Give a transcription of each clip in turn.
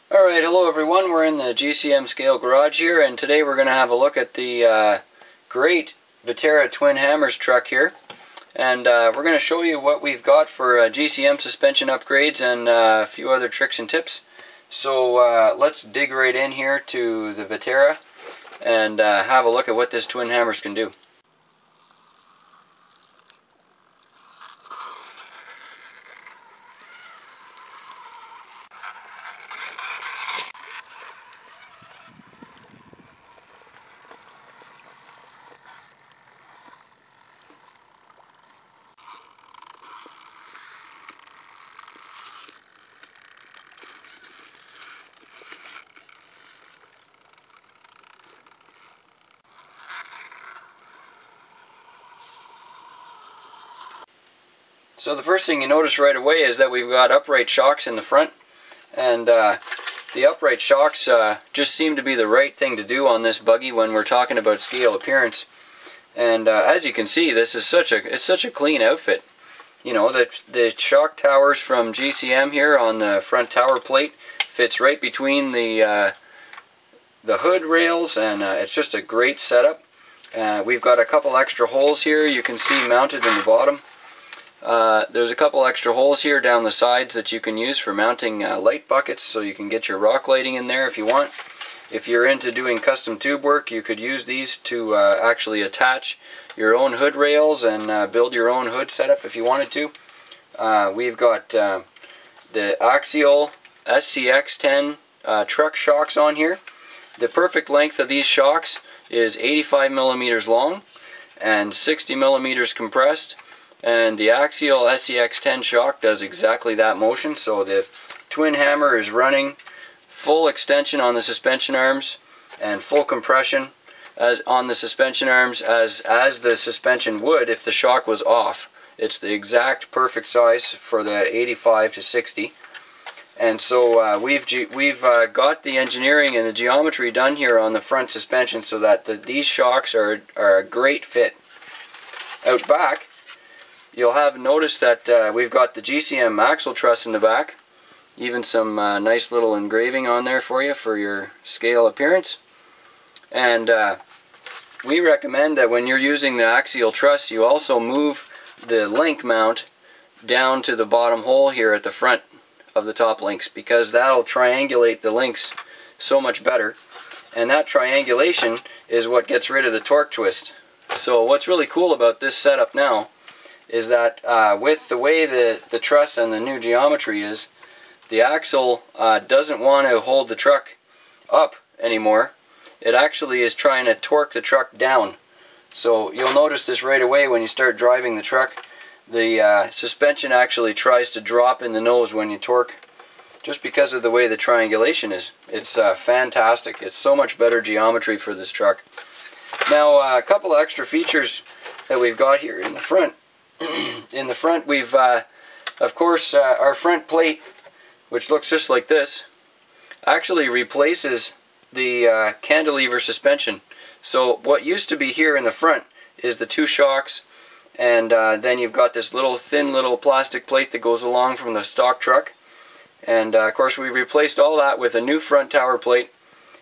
Alright, hello everyone. We're in the GCM scale garage here, and today we're going to have a look at the great Vetera Twin Hammers truck here. And we're going to show you what we've got for GCM suspension upgrades and a few other tricks and tips. So let's dig right in here to the Vetera and have a look at what this Twin Hammers can do. So the first thing you notice right away is that we've got upright shocks in the front, and the upright shocks just seem to be the right thing to do on this buggy when we're talking about scale appearance. And as you can see, this is such a clean outfit. You know, the shock towers from GCM here on the front tower plate fits right between the hood rails, and it's just a great setup. We've got a couple extra holes here you can see mounted in the bottom. There's a couple extra holes here down the sides that you can use for mounting light buckets, so you can get your rock lighting in there if you want. If you're into doing custom tube work, you could use these to actually attach your own hood rails and build your own hood setup if you wanted to. We've got the Axial SCX10 truck shocks on here. The perfect length of these shocks is 85 millimeters long and 60 millimeters compressed. And the Axial SCX10 shock does exactly that motion. So the Twin Hammer is running full extension on the suspension arms and full compression on the suspension arms as the suspension would if the shock was off. It's the exact perfect size for the 85 to 60. And so we've got the engineering and the geometry done here on the front suspension so that these shocks are a great fit. Out back, you'll have noticed that we've got the GCM axle truss in the back. Even some nice little engraving on there for you for your scale appearance. And we recommend that when you're using the axial truss, you also move the link mount down to the bottom hole here at the front of the top links, because that'll triangulate the links so much better. And that triangulation is what gets rid of the torque twist. So what's really cool about this setup now is that with the way the truss and the new geometry is, the axle doesn't want to hold the truck up anymore. It actually is trying to torque the truck down. So you'll notice this right away when you start driving the truck. The suspension actually tries to drop in the nose when you torque, just because of the way the triangulation is. It's fantastic. It's so much better geometry for this truck. Now a couple of extra features that we've got here in the front. In the front we've of course our front plate, which looks just like this, actually replaces the cantilever suspension. So what used to be here in the front is the two shocks, and then you've got this thin little plastic plate that goes along from the stock truck. And of course we replaced all that with a new front tower plate,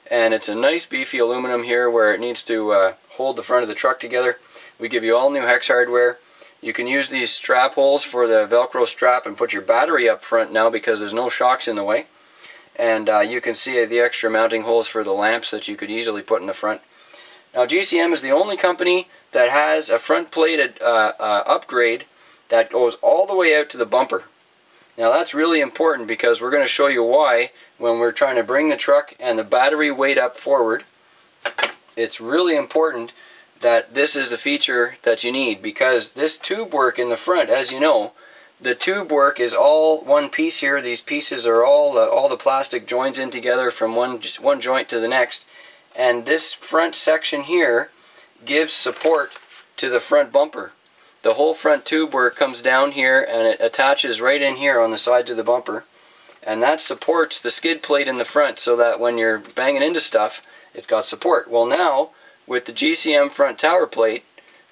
and it's a nice beefy aluminum here where it needs to hold the front of the truck together. We give you all new hex hardware. You can use these strap holes for the Velcro strap and put your battery up front now because there's no shocks in the way. And you can see the extra mounting holes for the lamps that you could easily put in the front. Now GCM is the only company that has a front plate upgrade that goes all the way out to the bumper. Now that's really important because we're going to show you why when we're trying to bring the truck and the battery weight up forward. It's really important that this is the feature that you need, because this tube work in the front, as you know, the tube work is all one piece here. These pieces are all the plastic joins in together from just one joint to the next, and this front section here gives support to the front bumper. The whole front tube work comes down here and it attaches right in here on the sides of the bumper, and that supports the skid plate in the front so that when you're banging into stuff, it's got support. Well, now with the GCM front tower plate,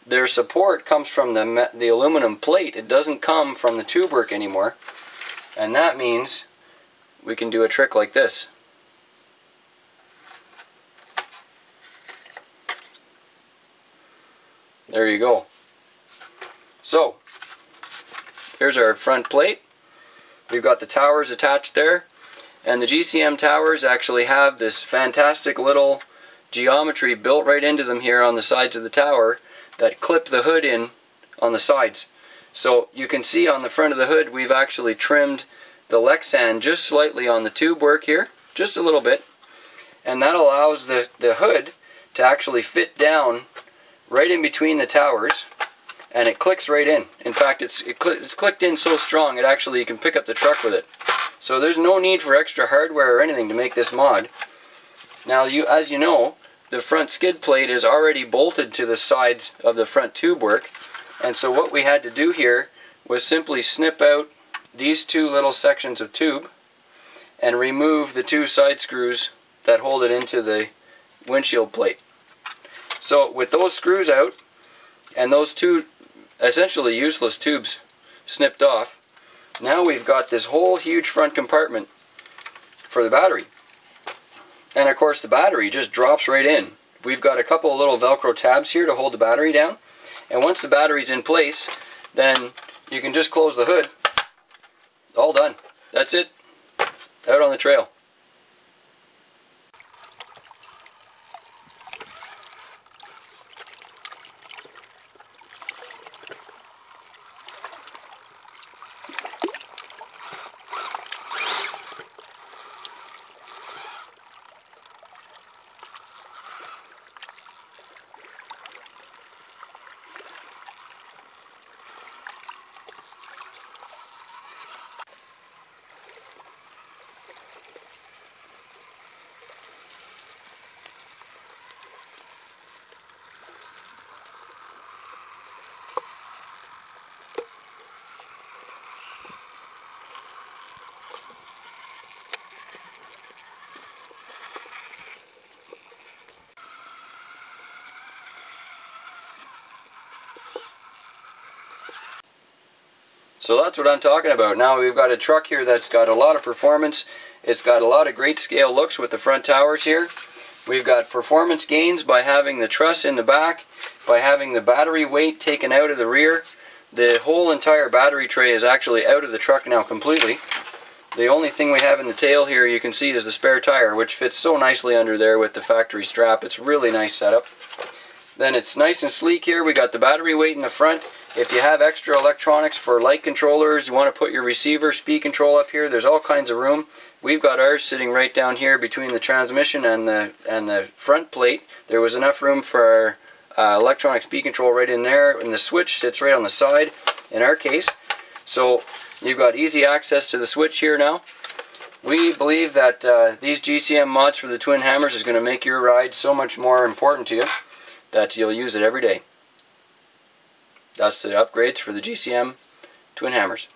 their support comes from the aluminum plate. It doesn't come from the tube work anymore. And that means we can do a trick like this. there you go. So, here's our front plate. We've got the towers attached there. And the GCM towers actually have this fantastic little geometry built right into them here on the sides of the tower that clip the hood in on the sides. So you can see on the front of the hood we've actually trimmed the Lexan just slightly on the tube work here, just a little bit, and that allows the hood to actually fit down right in between the towers, and it clicks right in. In fact, it's clicked in so strong it actually, you can pick up the truck with it. So there's no need for extra hardware or anything to make this mod. Now, as you know, the front skid plate is already bolted to the sides of the front tube work, and so what we had to do here was simply snip out these two little sections of tube and remove the two side screws that hold it into the windshield plate. So with those screws out and those two essentially useless tubes snipped off, now we've got this whole huge front compartment for the battery. And of course the battery just drops right in. We've got a couple of little Velcro tabs here to hold the battery down, and once the battery's in place, then you can just close the hood. All done. That's it. Out on the trail. So that's what I'm talking about. Now we've got a truck here that's got a lot of performance. It's got a lot of great scale looks with the front towers here. We've got performance gains by having the truss in the back, by having the battery weight taken out of the rear. The whole entire battery tray is actually out of the truck now completely. The only thing we have in the tail here you can see is the spare tire, which fits so nicely under there with the factory strap. It's a really nice setup. Then it's nice and sleek here. We got the battery weight in the front. If you have extra electronics for light controllers, you want to put your receiver, speed control up here, there's all kinds of room. We've got ours sitting right down here between the transmission and the front plate. There was enough room for our electronic speed control right in there, and the switch sits right on the side in our case. So you've got easy access to the switch here now. We believe that these GCM mods for the twin hammers is going to make your ride so much more important to you that you'll use it every day. That's the upgrades for the GCM twin hammers.